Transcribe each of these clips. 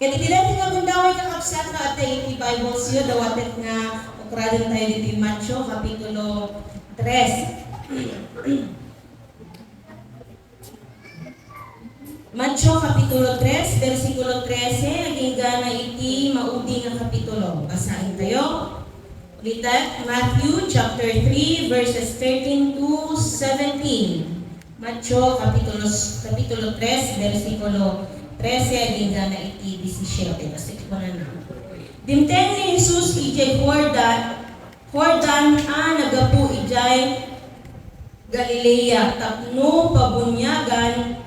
Kaya iti nga gundaway kakabsat na ate iti Bible siyo, dawatet nga ukradon tayo dito Matthew, Kapitulo 3. Matthew, Kapitulo 3, versikulo 13, naging gana iti maudi nga kapitulo. Basahin tayo. Ulitat, Matthew chapter 3, verses 13 to 17. Matthew, Kapitulo 3, versikulo 13, naging gana iti 17. Basta ito na na. Dimteng ni Jesus ijay Jordan nagapu ijay Galilea, tapno pabunyagan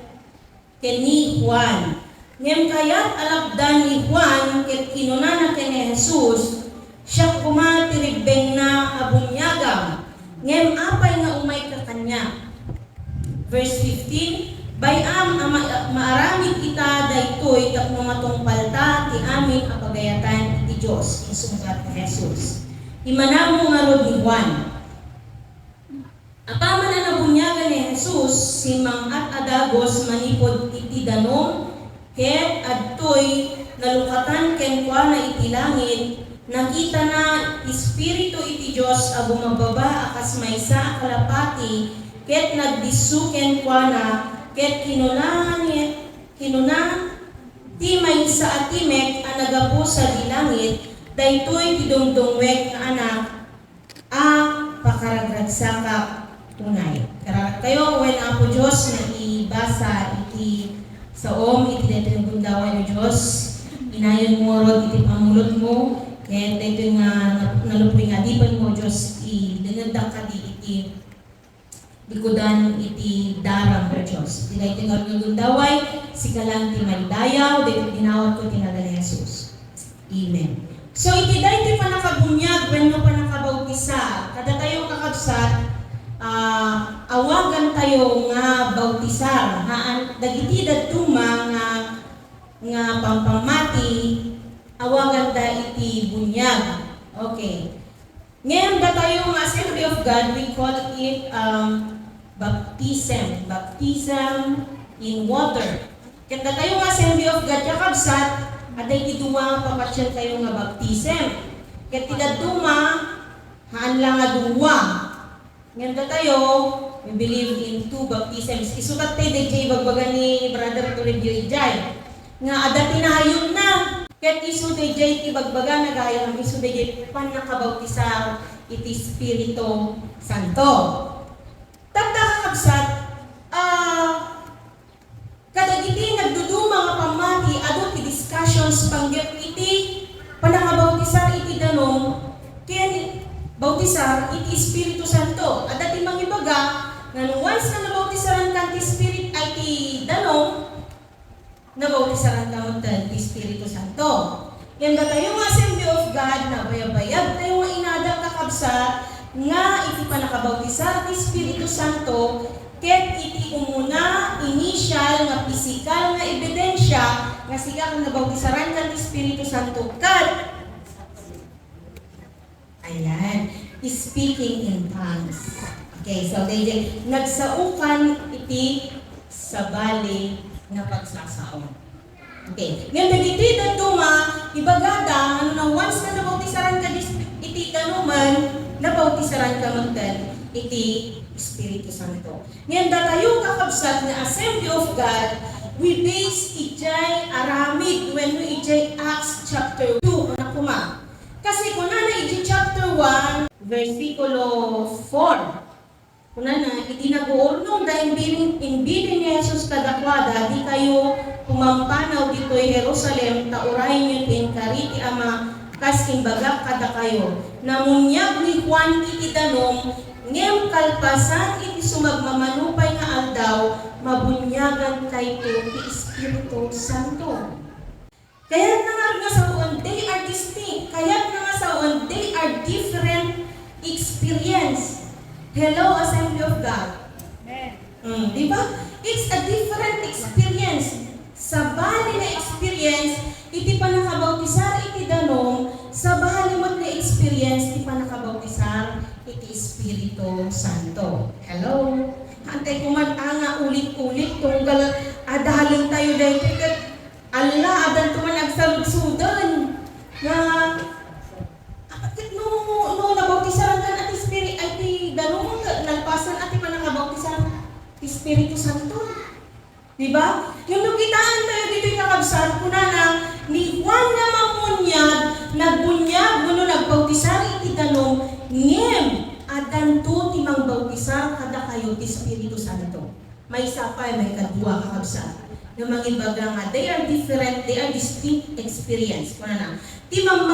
keni Juan. Ngem kayat alapdan ni Juan ket kinunana ken Jesus, siya kumatiribbeng na abunyagam. Ngem apay nga umay ka kanya. Verse 15, bayam maaramid kita daytoy tapno matungpalta ti amin a pagayatan ti Dios insungkat ni Jesus. Imanamo nga rod ni Juan. Apaman na nabunyagan ni Jesus, si Mang Adagos manipod iti danom, ket adtoy nalukatan ken kuana iti langit, nakita na Espiritu iti Dios a bumababa akas maysa a kalapati, ket nagdisu ken kuana, ket kinuna ti maysa a timek a nagapu sa dilangit, daytoy ti dungdungwek nga anak a pakaragragsakap tunay. Kaya kayo, when ako Diyos na ibasa iti saom, iti dito yung gundaway ng Diyos, inayon mo rod iti pamulot mo, kaya dito nga nalupring adipan mo Diyos, dinagdak ka di iti likudan iti darang ng Diyos. Iti dito nga yung gundaway, sikalang ti Maldayaw, dito ginawat ko tinagal Jesus. Amen. So iti dito pa nakabunyag, when mo pa nakabautisa, kada tayo kakabsat, awagan tayo nga bautisar dagiti dadtuma nga pampamati awagan ta iti bunyag. Okay. Ngayon da tayo nga Assembly of God, we call it baptism in water. Kaya da tayo nga Assembly of God kakabsat aday ti duwa papatsyal tayo nga baptism. Kaya ti dadtuma haan lang nga duwa. Ngayon tayo, we believe in 2 baptisms. Isukat tayo DJ bagbaga ni Brother Tulibyo Ijay. Nga adati na hayon na. Ket isu DJ ti bagbaga nagayang isu DJ pan nakabautisa iti Espiritu Santo. Tagtakakabsat, kadagiti nagduduma nga pamati adto ti discussions panggep iti panakabautisa iti danom ken bautisar iti Espiritu Santo. At dati mangibaga, nga once na nabautisaran ka ti Spirit ay ti danom, nabautisaran ka mo ti Espiritu Santo. Yan da tayo nga Assembly of God na bayab-bayab tayo nga inadang kakabsat nga iti panakabautisar ti Espiritu Santo, ket iti umuna initial nga physical nga ebidensya nga siya kang nabautisaran ka ti Espiritu Santo kat ayan, speaking in tongues. Okay, so nagsaukan iti sabali na pagsasaon. Okay, ngayon dagiti daduma ibagada ano na once na nabautisaran ka iti danuman, nabautisaran ka magdan iti Espiritu Santo. Ngayon datayo kakabsat na Assembly of God, we base ijay aramid when we ijay Acts chapter 2 na kuma. Kasi kung na iti chapter 1, versikulo 4, kung na iti nag-uurnong da imbilin ni Jesus kadakwada, di kayo kumampanaw dito'y Jerusalem, taurahin nyo tinkari ti ama, kas imbagak kada kayo. Namunyag ni Juan iti danom, ngem kalpasan iti sumagmamanupay nga aldaw, mabunyagan kayo ti Espiritu Santo. Kaya nga sa one, they are distinct. Kaya nga sa one, they are different experience. Hello, Assembly of God. Di ba? It's a different experience. Sa bali na experience, iti pa nakabautisar iti danom, sa bali mo na experience, iti pa nakabautisar iti Espiritu Santo. Hello? Antay kumantanga ulit-ulit, tunggal adahalin tayo dahil Allah, adan tuman agsal Diba? Yung nakitaan tayo dito kakabsat, kuna na, ni Juan na mamunyag, nagbunyag, nagbautisar iti danong, ngem, adan to timang bautisar, kada kayo ti Espiritu Santo. May isa pa, may kadua kakabsat. Na mga ibaga nga, they are different, they are distinct experience. Kuna na, timang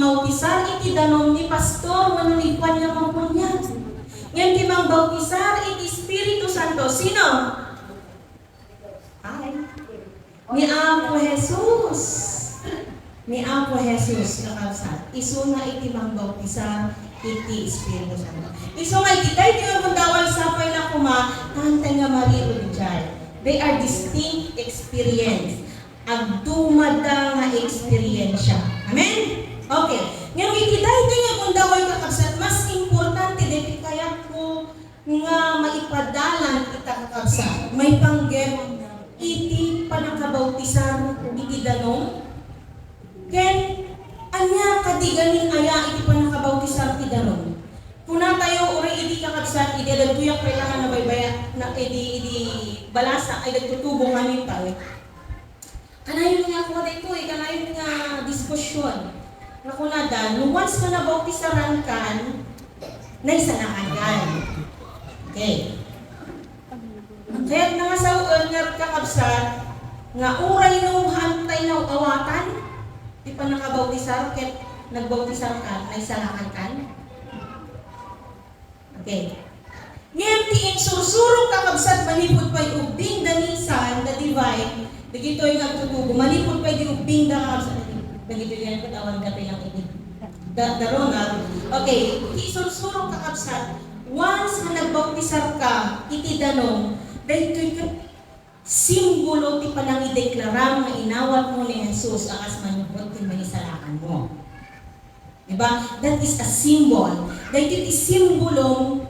bautisar iti danong ni Pastor, ni Juan na mamunyag. Ngem, timang bautisar iti Espiritu Santo. Sino? Ay, ni Apo Jesus. Ni Apo Jesus kakabsat. Isu nga iti mangbautisar iti Espiritu Santo. Isu nga iti dahil iti magundawal sapay na kuma kantay nga mariod dyan. They are distinct experience. Agdumada nga experience. Amen? Okay. Ngayon iti dahil iti nga magundawal kakabsat, mas importante dito kaya ko nga maipadalan ita kakabsat. May panggem iti panakabautisar iti danong ken anya kadiganin aya iti panakabautisar iti danong kuna tayo uri iti kakabsat iti dagtuyak kailangan na baybaya na iti balasa ay dagtutubo ngamin tayo kanayon nga ako dito kanayon nga diskusyon na kunadan once na nabautisaran kan naisanakan kan okay. Kaya nga sa nga kakabsat, nga uray nung hantay na awatan, di pa nakabautisar, kaya nagbautisar ka, naisalakan kan. Okay. Ngayon tiing sursurong kakabsat, malipod pa'y ubing danisan, na divine, dagito yung nagtutubo, malipod pa'y di ubing da kakabsat, dagito yan ko tawan katay lang ini. Daronal. Okay, sursurong kakabsat, once na nagbautisar ka, iti danong, dahil ito'y simbolo ti palang ideklarang na inawat mo ni Jesus akas manubot ti manisalakan mo. Diba? That is a symbol. Dahil ito'y simbolong,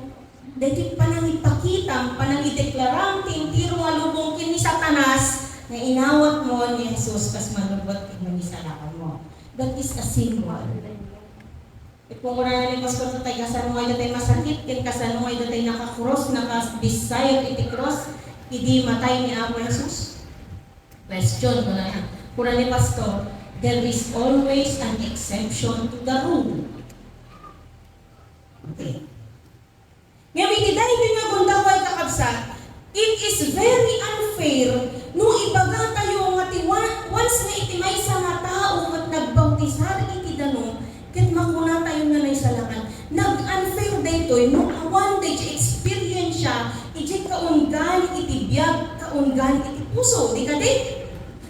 dahil ito'y palang ipakita, palang ideklarang ti intiro nga lubong kini Satanas na inawat mo ni Jesus akas manubot ti manisalakan mo. That is a symbol. Kung kuna na ni Pastor tatay kasanungay datay masakit, kin kasanungay datay nakakross, nakabisayot iti cross, hindi matay ni Apo Jesus. Question ko na yan. Kuna ni Pastor, there is always an exception to the rule. Okay. Ngayon, hindi dahil yung nga gundaway kakabsat, it is very unfair nung ibaga tayo nga once na itimay sa nga tao at nagbautisar iti danong, ket makuna tayo nga naisalakan. Nag-unfair dito, no one day experience siya, iti kaunggan, iti biyag, kaunggan, iti puso. Di ka di?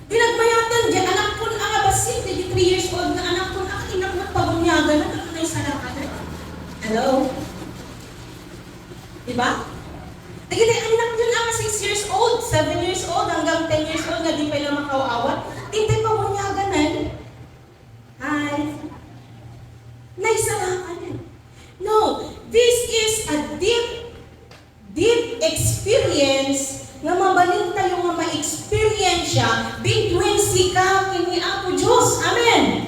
Pinagmayatan, di anak ko na abasit, di 3 years old na anak ko na inak na pabunyagan na naisalakan. Hello? Diba? Di ka di, anak yun ang 6 years old, 7 years old, hanggang 10 years old, na di pa ilang makawaawat. Tintay pabunyagan na. Hi. Naisalakan. No, this is a deep experience nga mabalin tayo nga ma-experience siya between sika kini Apo Diyos. Amen.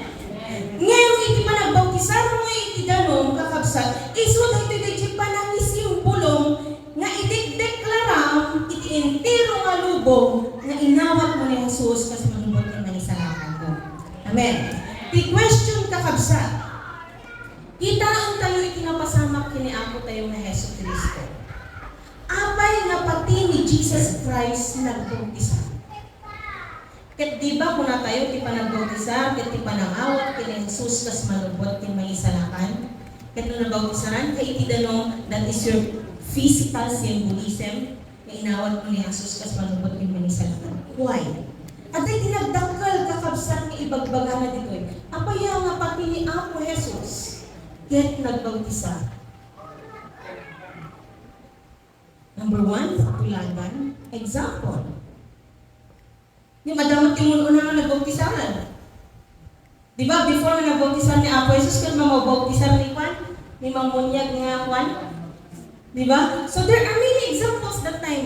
Ngayon, iti pa nagbautisar mo iti danong kakabsat, iso dahito iti pa nang isimpulong nga iti-deklaram iti entero nga lubong nga inawat mo ni Jesus kasi manubot yung nanisalakan mo. Amen. The question kakabsat, kitaan tayo itinapasamak kini Apo tayo na Hesus Kristo. Apay nga pati ni Jesus Christ nagbautisar. Ket di ba kung na tayo ti panagbautisar, ket ti panangawat kini Jesus kas malubot ti maisalakan. Ket no nabautisaan kay iti danong that is your physical symbolism na inawat mo ni Jesus kas malubot ti maisalakan. Why? At ay tinagdakkel kakabsat nga ibagbaga na ditoy. Apay nga pati ni Apo Jesus ket nagbautisar. Number 1, tuladan, example. Yung madamat yung una nga nagbautisaran. Di ba, before na nagbautisaran ni Apo Jesus, kaya mamabautisaran ni Juan, ni mamunyag nga Juan. Di ba? So there are many examples that time.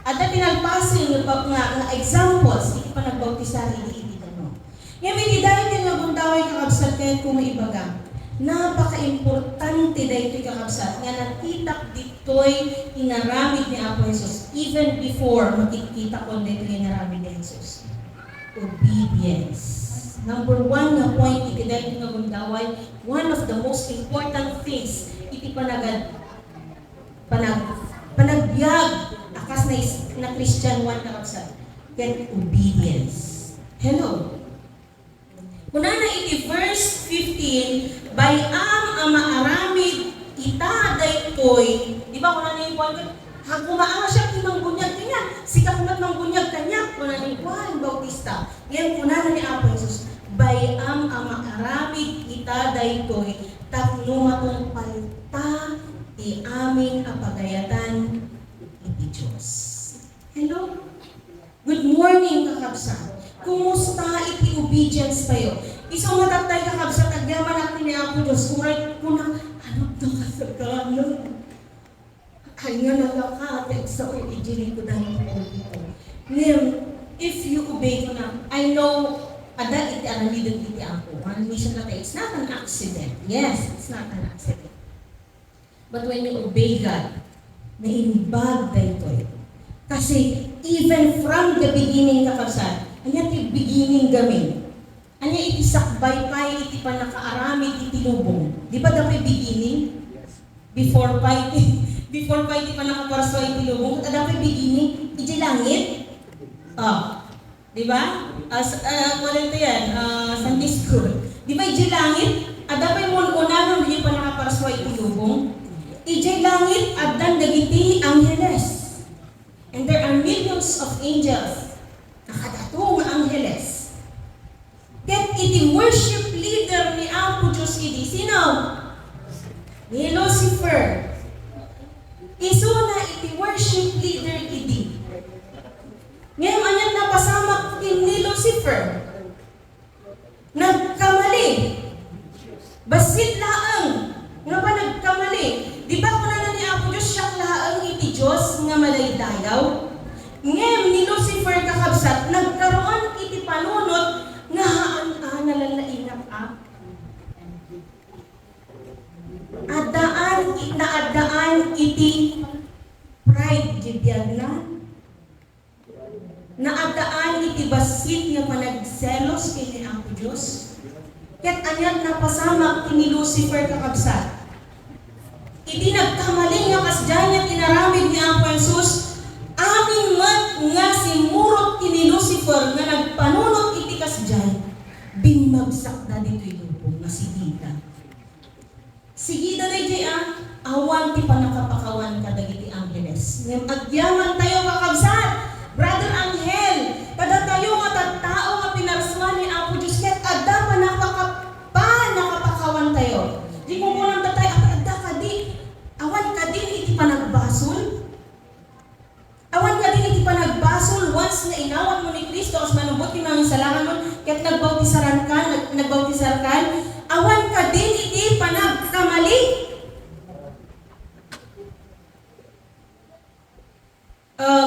At na pinagpasin nga examples, hindi pa nagbautisar, hindi no. Ngayon, hindi dahil yung nagundaway kakabsat kayo kung maibaga. napaka-importante dahil kakabsat nga nakitak dito'y inaramid ni Apo Jesus even before makikita ko dito inaramid ni Jesus. Obedience. Number one na point iti dahil nga gundaway, one of the most important things iti panagbiag akas na Christian one kakabsat. Get obedience. Hello. Kuna na iti verse 15, bayam ang maaramid ita daytoy. Di ba kuna na yung Juan, hagumaan siya kinangbunyag kanya, sikakumat ng bunyag kanya, kuna na yung Juan Bautista. Ngayon kuna na ni Apo Jesus, bayam ang maaramid ita daytoy, tapno matong palta ti amin apagayatan iti Diyos. Hello? Good morning kakabsat. Kumusta iti obedience tayo? Isang matatay kakabsat, agyaman natin ni Apo Diyos, kuray ko na, ano to kasagano? Ay nga nagkakateg sa ijinin ko dahil ko dito. Ngayon, if you obey ko na, I know, ada iti analidon iti ako. One mission na tayo, it's not an accident. Yes, it's not an accident. But when you obey God, naimbag tayo ito. Kasi even from the beginning kakabsat, anya ti beginning gamin. Anya iti sakbay pay iti panakaaramid iti lubong. Di ba dapat beginning? Before pa iti panakaparso iti lubong, dapat beginning iti langit. Di ba? Wala ito yan, Sunday school. Di ba iti langit? Dapat mo unanon iti panakaparso iti lubong. Iti langit adan dagiti angeles. And there are millions of angels. Nakadatong angeles. Ket iti worship leader ni Apo Diyos iti sino? Ni Lucifer. Iso na iti worship leader iti. Ngayon anyang napasamak ni Lucifer. Nagkamali. Basit laang. Nga pa nagkamali. Di ba kung na ni Apo Diyos siya laang iti Diyos nga malaydayaw? Ngayon ni Lucifer kakabsat, nagkaroon iti panunot nga nalalainap Adaan iti pride jibyan na. Naadaan iti basit nga panagselos kini Apo Diyos. Ket anyat napasamak ni Lucifer kakabsat. Iti nagkamali nga kasdyan niya tinaramid ni Apo Jesus, aming nga simurot kini Lucifer nga nagpanunot iti kasdyan, binmagsak na dito'y lubong nga sigida. Sigida na iti awan ti panakapakawan kadagiti angeles. Ngayon agyaman tayo kakabsat, Brother Angel, kada tayo nga tattao nga pinarsman ni Apo Diyos, ket adda panakapakawan tayo. Di mo munang tatay, adda ka di, awan ka din iti panagbasol. Awan ka din iti panagbasol once na inawan mo ni Kristo as manubot ti mga salakan mo ket nagbautisaran ka, awan ka din iti panagkamali.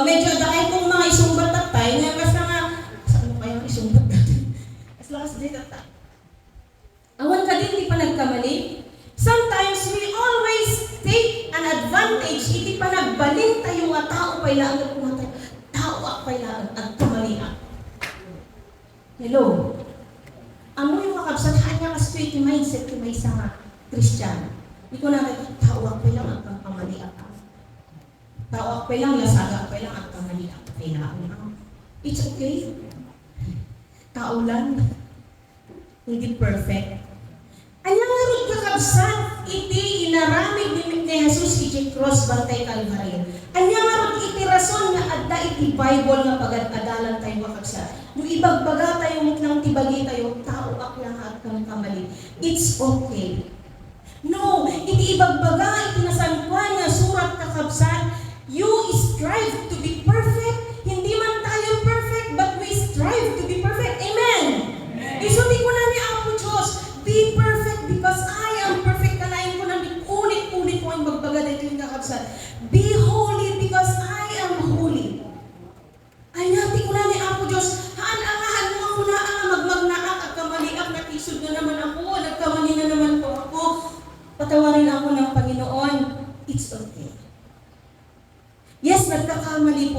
Medyo dahil kung mga isumbat tatay, nga basta nga, saan mo kayang isumbat natin? As lakas din tatay. Awan ka din iti panagkamali. Sometimes we always take an advantage iti panagbalin tayo nga tao pay lang at pumatay. Tao pay lang at kamalian. Hello? Amo yung kakabsatahan niya kasi iti mindset ti may isang Kristiyano. Hindi ko na tao pay lang at kamalian. Tao pay lang, lasaga pay lang at kamalian. Kailangan. It's okay. Tao lang. Hindi perfect. Anyang narod kakabsat, iti inaramid ni Jesus iti cross bantay Calvary. Anyang narod iti rason nga adda iti Bible nga pagad-adalan tayo kakabsat. Yung ibagbaga tayo nang tibagi tayo, tao aklang at kang kamali. It's okay. No, iti ibagbaga iti nasantuan nga surat kakabsat, you strive to be perfect. Hindi man tayo perfect, but we strive to be perfect. Amen? Isuti ko na ni Apo Diyos, be perfect because I am perfect. Kanain ko na ulit-ulit ko ang magbaga dito yung kakabsat. Be holy because I am holy. Ay nati ko na ni Apo Diyos, haan mo ako na magmagnaak at kamaliak na isod na naman ako, nagkamali na naman po ako.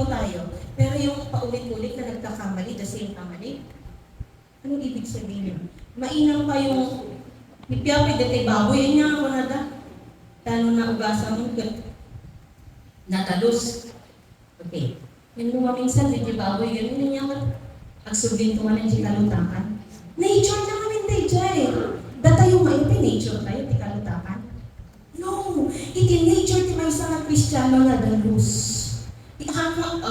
po tayo, pero yung paulit-ulit na nagkakamali, the same kamali, anong ibig sabihin yun? Mainam pa yung ipiyapit dati baboy, yan nga ako nada. Tano na ugasan mo, natalos. Okay. Yung mga minsan, dati baboy, ganun yun nga ako. Agsubin ko nga ng kalutakan. Nature na kami tayo dyan. Datayo ngayon, nature tayo, di kalutakan. No! Iti nature ti may isa nga Kristiyano nga dalus.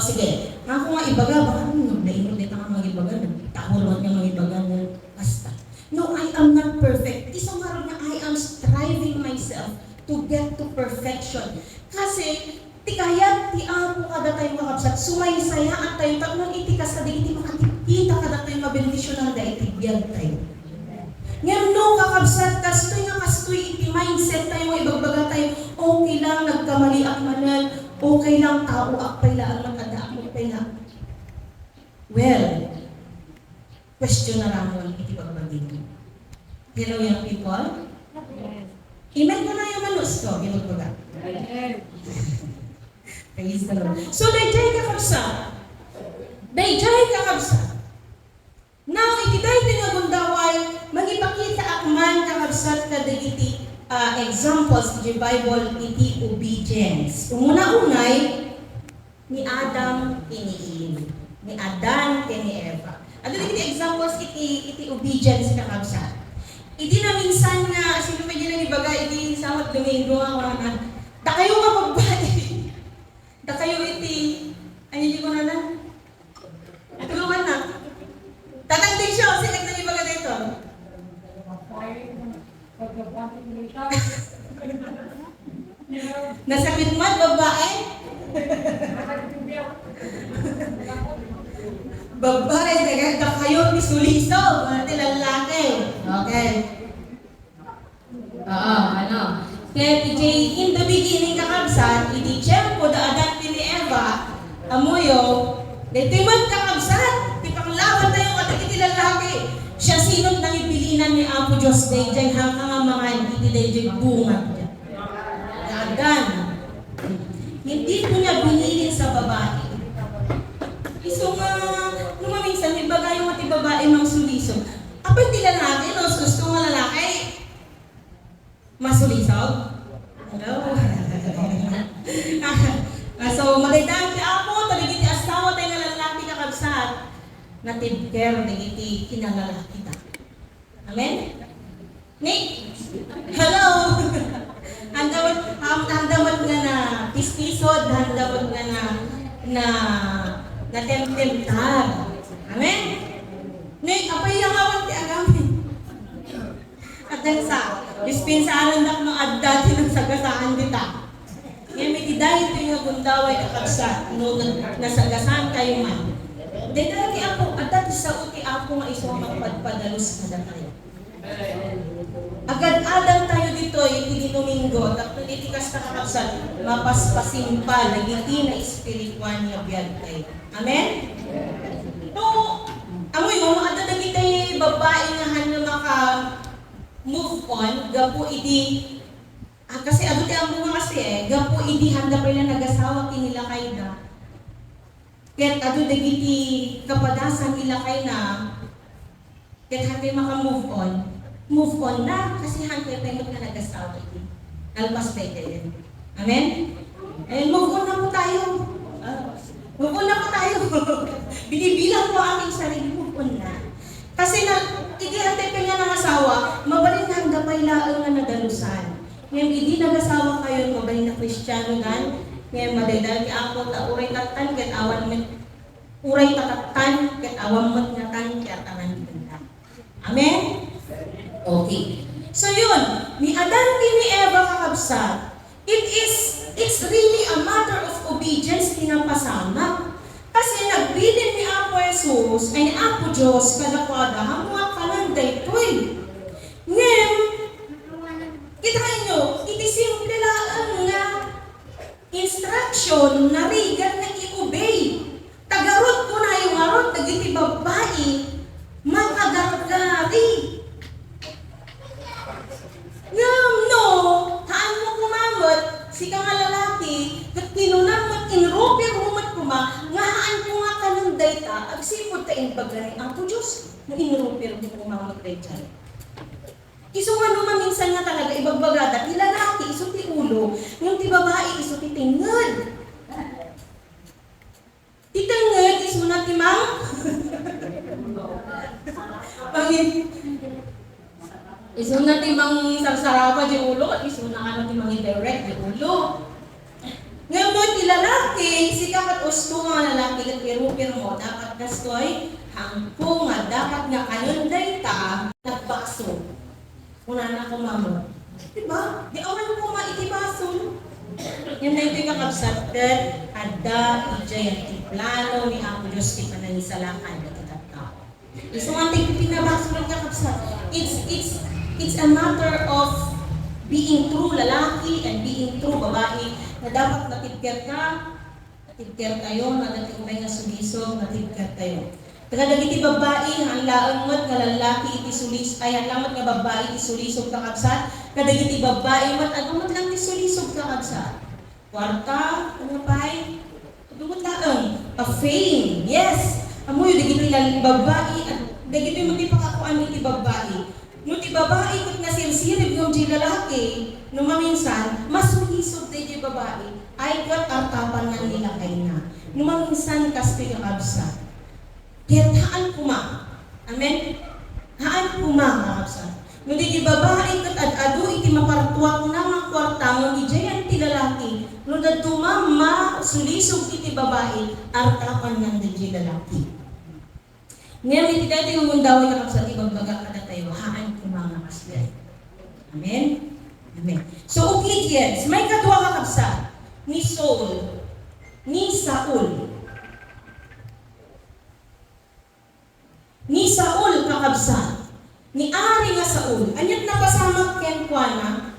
Sige. Ako nga ibaga, baka nainod dito nga mga ibaga, nagtahulot nga mga ibaga na basta. No, I am not perfect. Isang araw na I am striving myself to get to perfection. Kasi, tikayat, ti ako kada tayo makapsat, sumaysaya at tayo, tatlong itikas na di iti makatipita kada tayo mabendisyon na dahil tibiyag tayo. Ngayon, no, kakabsat, kastoy iti mindset tayo, may ibagbaga tayo, okay lang, nagkamali ak manan, okay lang, tao ak pala, ang matanda ak pala. Well, question na lang mo, iti bagbagin. Hello, young people? Amen ko na yung manus ko, ginagbaga. Praise the Lord. So, dayjay kakabsat. Dayjay kakabsat. Now, itiday tinagundaway, magipakita akman kakabsat kadagiti examples di Bible iti obedience. Umuna-unay, ni Adam kini Eve. Ni Adan kini Eva. Ano iti examples iti obedience kakabsat? Iti na minsan nga, sino medyo na ibaga, iti samot Domingo nga na, da kayo mapagbati. Da kayo iti, ano yung ko na na? Tulungan na. Tatang din siya, kasi nagtangibaga dito. Nasakit mo, babae? Babae, da kayo misuliso, mga lalaki. Okay. Ano? Kaya in the beginning kakabsat, iti tiyempo da Adan ni Eva, amuyo, dito man kakabsat, tipanglaban tayo at iti lalaki. Siya sinot nang ibilinan ni Apo Diyos dayjay hanggang mga iti dayjay bunga niya. Da Adan. Hindi ko niya binilin sa babae. Iso nga, lumaminsan, ibaga yung ati babae ng suliso. Apay ti lalaki, no? Gusto nga lalaki, masulisog? Hello? So, magandang ti Apo, taligiti asawa tayo nga lalaki kakabsat, natibker, nagiti kinalalaki ta. Amen? Nick? Hello? Handawat nga na pispisod, handawat nga na temtar. Amen? Nick, apay lang awang ti agamin. At sa dispensaran dak no adda ng sagasaan dita. Ngayon may tidahin ito yung gundaway kakabsat no nasagasaan kayo man. Dahil ti ako, adda sa uti ako nga iso magpadpadalos na tayo. Agad-adang tayo dito, iti Domingo, tapos itikas na kakabsat, mapaspasin pa, nagiti na espiritual niya biyag tayo. Amen? No, amoy mo, adda nagiti babae nga hanyo maka move on, gapo idi, kasi abot ang mga kasi gapo idi handa pa nila nag-asawa kinila kay na. Ket ado dagiti kapadasan nila kay na, ket handa maka-move on na, kasi handa pa yung nag-asawa idi. Alpas tayo din. Amen? Move on na po tayo. Move on na po tayo. Binibilang po aking sarili, move on na. Kasi hindi hantay pa niya ng asawa, mabalin na hanggang pailaan nga nadalusan. Ngayon, hindi nag-asawa kayo, mabalin na Kristiyano gan. Ngayon, madaydahan ni ako, uray tatan, kat awan mo, uray tatatan, kat awan mo ngatan, kat awan ganda. Amen? Okay. So yun, ni Adan ni Eva kakabsat, it's really a matter of obedience pinapasama. Kasi nagbilin ni Apo Jesus, ay ni Apo Diyos, kadakwada, hamuha ka ng daytoy. Ngayon, kita nyo, iti simple lang nga instruction na rigan na i-obey. Tagarot ko na yung arot, nagiti babae, makagargari. Ngayon, no, haan mo kumamot, si ka nga lalaki, kat kinunang mat inrupir mo mat kuma, ibaga ni Apo Diyos. Nung inurupir ko mga Christian. Iso nga naman minsan nga talaga ibagbagada, ti lalaki, iso ti ulo, yung ti babae, iso ti tingad. Ti tingad, iso na ti mang? Iso na ti mang sarsarapa di ulo, at iso na ano ti mang indirect di ulo. Ngayon mo ti lalaki, sikakat usto nga lalaki, at irupir mo, dapat gastoy, hangpo nga, dapat nga kanunday ta, nagbaso. Una na ko mamo. Diba? Di awan ko maitibaso. Yan na yung kakabsat that ada ijay ang plano ni Apo Diyos ti panangisalakan na titatao. So ang pinabaso ng kakabsat, it's a matter of being true lalaki and being true babae na dapat natibker tayo, na natibker nga sugisog, natibker tayo. Tagadagiti babae, ang laangot nga lalaki iti sulis, ay ang lamot nga babae iti sulisog kakabsat, kadagiti babae mat agamot lang iti sulisog kakabsat. Kwarta, ano pa'y? Tugod laang, a fame, yes. Amoy, dagiti babae, at dagiti mo ti pakakuan iti babae. No ti babae kat nasirsirib yung di lalaki, no maminsan, masulisog ti babae, ay kat artapan nga nila kay na. No maminsan, kasti kakabsat. Kaya't haan kuma. Amen? Haan kuma, kakabsat. Nung di babae kat ad-ado iti mapartuak na mga kwarta mo di jayan ti lalaki. Nung dadumama sulisog iti babae, artapan ng di lalaki. Ngayon iti dati yung mundaway kakabsat, ibagbaga kada tayo, haan kuma nga kasbay. Amen? Amen. So obedience, may kadwa kakabsat ni Saul, ni Saul. Ni Saul kakabsat, ni Ari nga Saul, anyat napasamak ken kuana,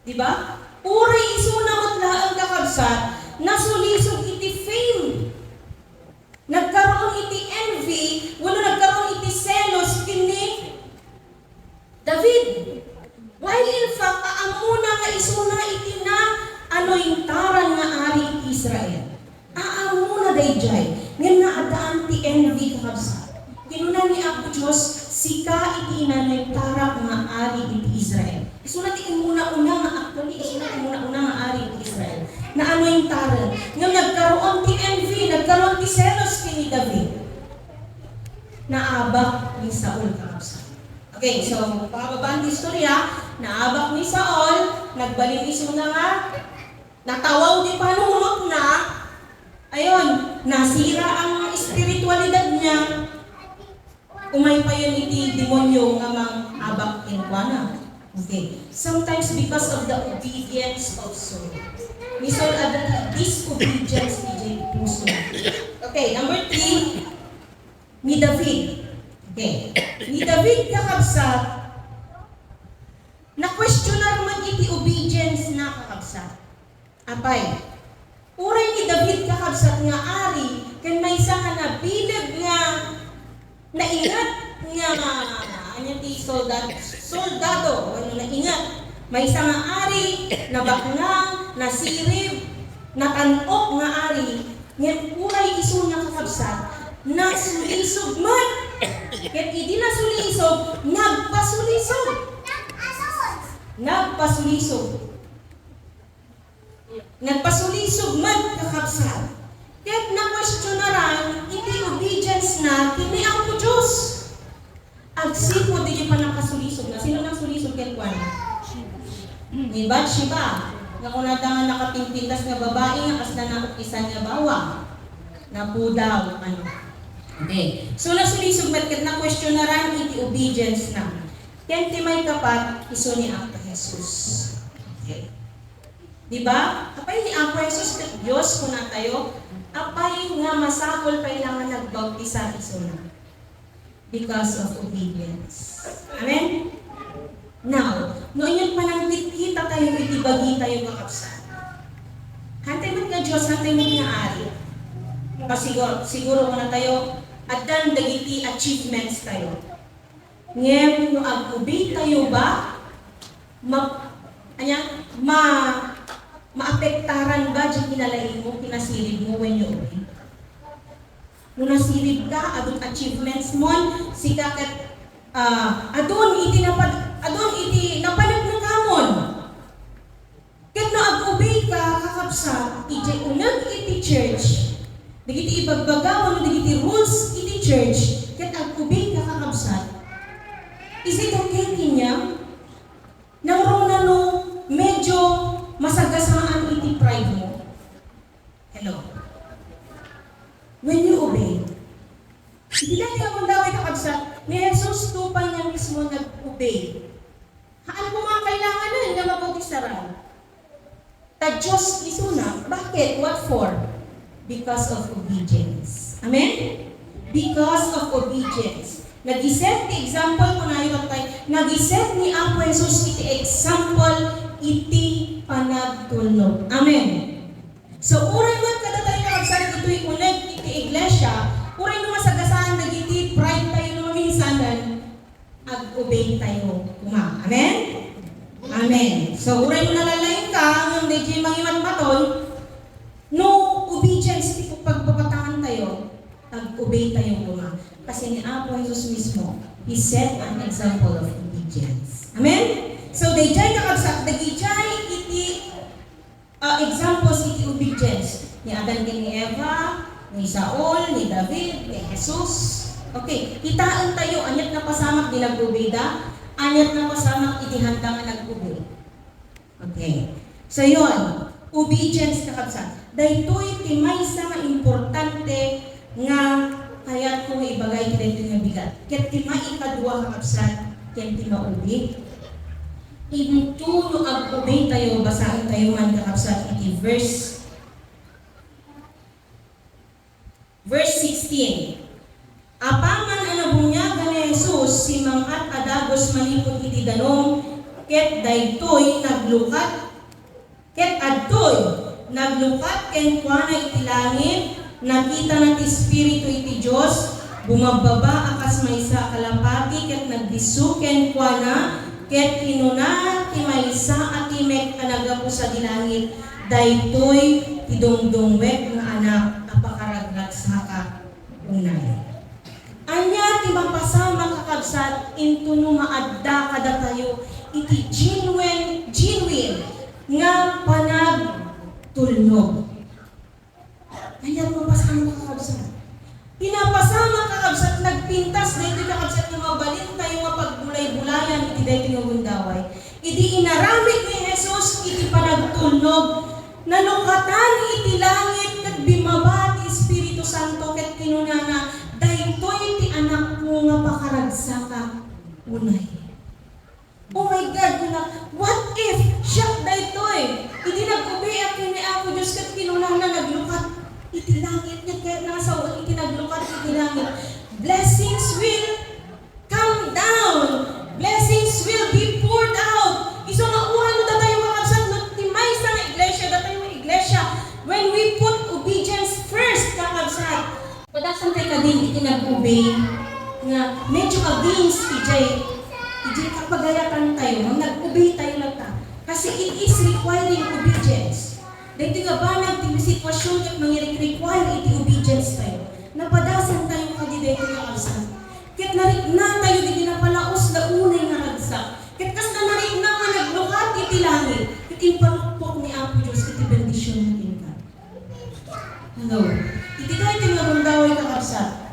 di ba? Uray isunamot laang kakabsat, nasulisog iti fame. Nagkaroon iti envy, wala nagkaroon iti selos kini David. While in fact, aamuna nga isuna iti na anointaran nga ari iti Israel. Aamuna dayjay, ngem naadaan ti envy kakabsat. Ginunan ni Apo Diyos, sika iti inanagtarak nga ari iti Israel. Isulat iti muna-una nga actually, isulat iti muna-una nga ari iti Israel. Na ano yung taran? Nga nagkaroon ti envy, nagkaroon ti selos kini David. Naabak ni Saul kakabsat. Okay, so pababaan ti istorya, naabak ni Saul, nagbalik iso na nga, natawaw di panunok na, ayon, nasira ang espiritualidad niya. Umay pa yun iti demonyo nga mang abak inkwana. Okay. Sometimes because of the obedience of Saul. Ni Saul ada disobedience ni puso. Okay, number 3, ni David. Okay. Ni David kakabsat, na-questioner man iti obedience na kakabsat. Apay, uray ni David kakabsat nga ari, kan may isa ka na bilag nga naingat nga anya ti soldado ano naingat may isang ari na baknang nasirib natanok nga ari ngem uray isu nya kakabsat nasulisog man ket idi nasulisog nagpasulisog man kakabsat. Ket na-questionaran, iti obedience na, kini Apo Diyos. Agsipod, di pa nakasulisog na. Sino nang sulisog ken kwan? Ni Bathsheba. Nga kunata nga nakapintintas nga babae, nga kasla na isan nga bawang. Napudaw, ano. Okay. So, nasulisog man, ket na-questionaran, iti obedience na. Ken ti may kapat, iso ni Apo Jesus. Okay. Diba? Kapay ni Apo Jesus, ket Diyos kuna tayo, apay nga masakol kailangan nagbautisa isuna because of obedience. Amen? Now, noon yun pa nang kita tayo, itibagi tayo kakabsat. Hantay mo nga Diyos, hantay mo nga ari. Siguro na tayo, at dan dagiti achievements tayo. Ngayon, no ag-obey tayo ba, maapektaran ba dyan kinalain mo, kinasilid mo when you obey? Nung nasirib ka, adun achievements mo, sika kat adun iti napalag ng kamon. Kat no ag-obey ka, kakapsa, iti unag iti church, digiti ibagbagawan, digiti rules iti church, kat ag-obey ka, kakapsa, is it okay niya? Nang rona no, medyo masagasaan iti pride mo. Hello? When you obey, hindi lang yung kung daway kakabsa, ni Jesus tupan niya mismo nag-obey. Haan mo mga kailangan nun na mabukisaran? Ta Diyos isuna. Bakit? What for? Because of obedience. Amen? Because of obedience. Nag-iset ni example ko na yun tayo. Nag-iset ni Apo Jesus iti example iti panagtulog. Amen? So, uray man kada tayo nakagsalit ito'y unag iti iglesia, uray no masagasaan nagiti pride tayo no minsanan, ag-obey tayo kuma. Amen? Amen. So, uray no nalalain ka, ang DJ mangiman maton, no obedience, iti pagpapatangan tayo, ag-obey tayo kuma. Kasi ni Apo Jesus mismo, He set an example of obedience. Amen? So, dayjay nakagsak, dagijay iti examples iti obedience ni Adan ni Eva, ni Saul, ni David, ni Jesus. Okay, kitaan tayo, anyat na pasamak di nag-ubida, anyat na pasamak iti handa nga nag-ubid. Okay, so yun, obedience kakabsat. Dahito'y timaysa nga importante nga kaya kung ibagay kita ito nga bigat. Kaya timaikadwa kakabsat, kaya timaubi. Into no ag-obey tayo, basahin tayo man kakabsat iti verse 16. Apaman anabunyagan ni Jesus si mangat adagos malipot iti danong ket daytoy naglukat ket adtoy naglukat ken kuana iti langit nakita na ti espiritu iti Dios bumababa akas maysa kalapati ket nagdisu ken kuana ket kinuna ti maysa at ti mek anagapu sa dilangit daytoy ti dongdongwek nga anak apakaraglag sa unay. Anya ti mapasama kakabsat into no maadda kada tayo iti genuine nga panagtulnog. Anya mapasama kakabsat. Pinapasama kakabsat nagpintas dito kakabsat nga mabalin tayo nga pagbulay-bulayan iti daytoy nga bundaway. Iti inaramid ni Jesus iti panagtulnog nalukatan iti langit ket bimaba ti Espiritu Santo ket kinunana daytoy ti anak mo nga pakaragsaka unay. Oh my God, what if siya daytoy iti nag-obey akin ni Apo Diyos ket kinunana naglukat iti langit ket ket nasa iti naglukat iti langit. Blessings will come down. Blessings will be poured out. Iso nga uran mo datayo kakabsat no timay sa iglesia datayo iglesia when we put obedience first kakabsat. Padasan tayo kadin iti nag-obey nga medyo against ijay kapagayatan tayo nag-obey tayo lang ta. Kasi it is requiring obedience. Dito nga ba nagting sitwasyon at require iti obedience tayo. Napadasan tayo kadin iti kakabsat. Ket narik na tayo di ginapalaos na unay nga ragsak. Ket kas na narik na nga naglukat iti langit. Ket imparukpok ni Apo Diyos iti bendisyon natin ka. Hello. Iti tayo nga bundaway kakabsat.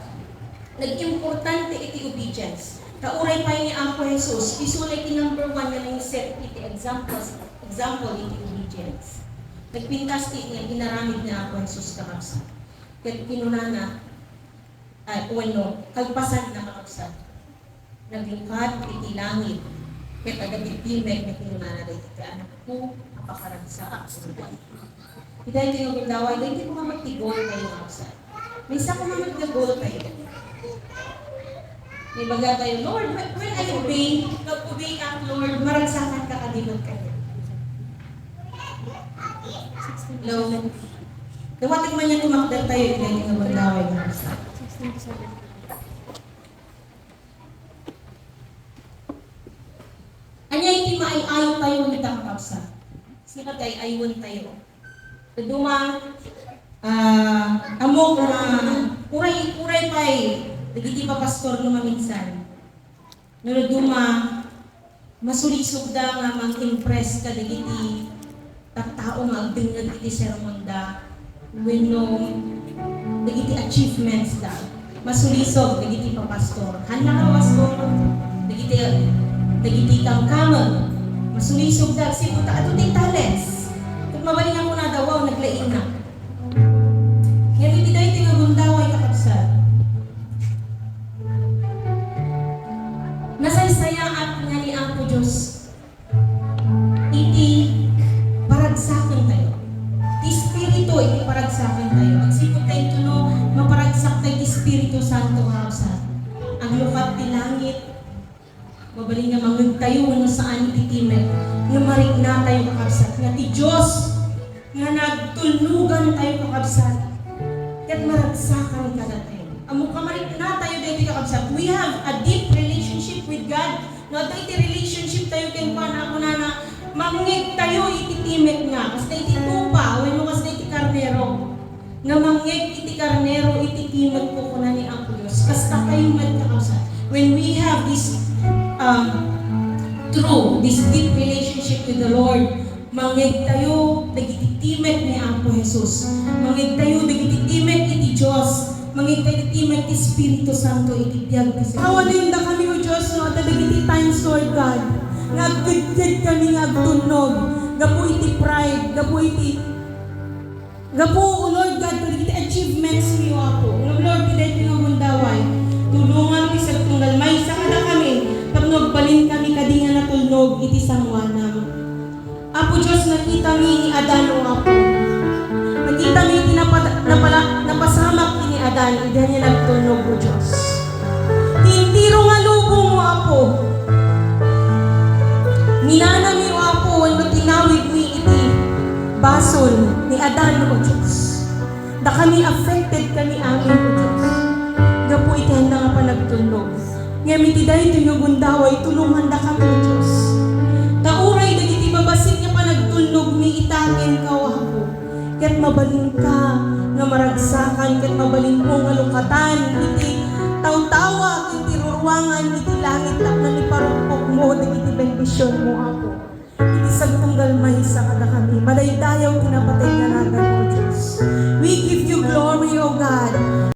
Nag-importante iti obedience. Kauray pa ni Apo Jesus. Isulay ti number 1 nga nang set iti example iti obedience. Nagpintas ti inaramid ni Apo Jesus kakabsat. Ket kinunana kalpasan na kakabsat. Naglukat iti langit. Ket agabitimek na kinunana dahil iti anak ko apakaragsa sa buwan. Dahil iti nga bundaway, dahil iti ko magtigol kayo kakabsat. May isa ko magtigol kayo. May baga tayo, Lord, when I obey, nag-obey ka, Lord, maragsakan ka kadilot kayo. Hello? Dawatig man niya tumakdal tayo, dahil iti nga bundaway kakabsat. Anya iti maayayo tayo ni kakabsat. Sino tayo ayun tayo? Duma amok na uray pa'y, dagiti pa pastor no maminsan. Nunoduma, masulisog da nga mag-impress ka dagiti tattao nga agdengag iti sermon da wenno dagiti achievements da. Masulisog dagiti pa pastor. Handa ka pastor, dagiti kangkamang. Masulisog da si puta ato ting talents. Kung mabalingan ko na daw, naglaing na. Ngayon iti dahi tinagundaway kakabsat. Nasaysaya at nga ni Apo Diyos. Iti paragsakan tayo. Ti Espiritu iti paragsakan tayo. At sipot tayo tuno, maparagsak tayo ti Espiritu Santo kakabsat. Ang lukat ti langit, mabaling nga mangagtayo no saan ititimek nga marikna tayo kakabsat nga ti Diyos nga nagtulnugan tayo kakabsat kat maragsakan ka na tayo amo ka marikna tayo dito kakabsat. We have a deep relationship with God. No iti relationship tayo ken kuan ako na mangig tayo ititimek nga kas iti tupa wenno kas iti karnero nga mangig iti karnero ititimek ko kunan ni Apo Dios kas tayo met kakabsat. When we have this through this deep relationship with the Lord, mangig tayo nagititimek ni Apo Jesus. Mangig tayo nagititimek iti Diyos. Mangig tayo nagititimek ti Espiritu Santo iti biyag ti Santo. Kawanin da kami o Diyos no, at nagiti times Lord God. Nagkagkag kami ngagtunog. Gapu iti pride, gapu o Lord God, nagiti achievements niyo Apo. Ng Lord, hindi ito ng mundaway. Tulungan ti sa tunggal may sa kada kami. Pagbalin kami kadinga na tulnog iti sangwanam. Apo Diyos, nakita mi ni Adan o Apo. Nakita mi iti napasamak ni Adan, hindi niya nagtulnog o Diyos. Tintiro nga lubong mo Apo. Minana mi o Apo, ano tinawid mi iti basol ni Adan o Diyos. Da kami affected kami amin o Diyos. Gapo iti handa nga pa nagtulnog. Ngayon iti dahi ito yung gundaway, tulungan da kami o Diyos. Tauray dagiti babasik nga pa nagtulnog mi itangin ka o Apo. Kaya't mabalin ka nga maragsakan, kaya't mabalin ko nga lukatan, iti taw-tawa, iti ruruangan, iti langit lang na iparupok mo, dagiti bendisyon mo Apo. Iti sagtunggal mahisa kada kami, madaydayaw tinapatay nga nagan o Diyos. We give you glory o God.